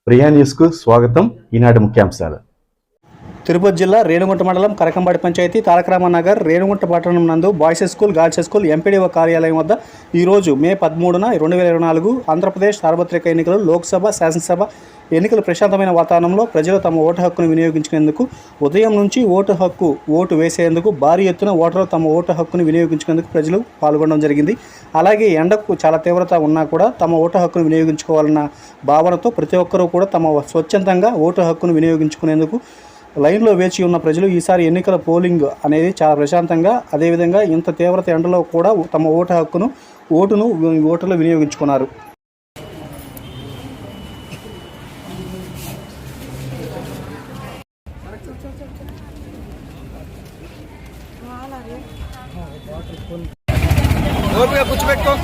ప్రియా న్యూస్కు స్వాగతం. ఈనాటి ముఖ్యాంశాలు. తిరుపతి జిల్లా రేణుగుంట మండలం కరకంబాడి పంచాయతీ తారకరామ నగర్ రేణుగుంట పట్టణం నందు boys school girls school MPDO కార్యాలయం వద్ద ఈరోజు మే 13, 2024 ఆంధ్రప్రదేశ్ సార్వత్రిక ఎన్నికలు లోక్సభ శాసనసభ ఎన్నికల ప్రశాంతమైన వాతావరణంలో ప్రజలు తమ ఓటు హక్కును వినియోగించుకునేందుకు ఉదయం నుంచి ఓటు వేసేందుకు భారీ ఎత్తున ఓటర్లు తమ ఓటు హక్కును వినియోగించుకునేందుకు ప్రజలు పాల్గొనడం జరిగింది. అలాగే ఎండకు చాలా తీవ్రత ఉన్నా కూడా తమ ఓటు హక్కును వినియోగించుకోవాలన్న భావనతో ప్రతి ఒక్కరూ కూడా తమ స్వచ్ఛందంగా ఓటు హక్కును వినియోగించుకునేందుకు లైన్లో వేచి ఉన్న ప్రజలు ఈసారి ఎన్నికల పోలింగ్ అనేది చాలా ప్రశాంతంగా, అదేవిధంగా ఇంత తీవ్రత ఎండలో కూడా తమ ఓటును వినియోగించుకున్నారు. కూర్చోబెట్టుకో.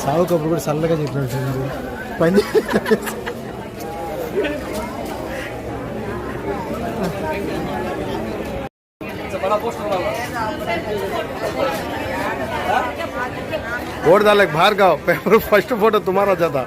సాగు కప్పుడు కూడా చల్లగా చెప్పినట్టు పని वोट डाले बाहर गाओ पेपर फर्स्ट फोटो तुम्हारा जाता.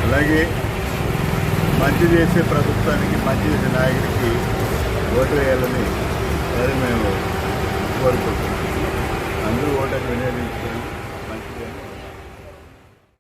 అలాగే మంచి చేసే ప్రభుత్వానికి, మంచి చేసే నాయకుడికి ఓటు వేయాలని అది మేము కోరుకుంటున్నాం. అందరూ ఓటకు వినియోగించుకోవాలి.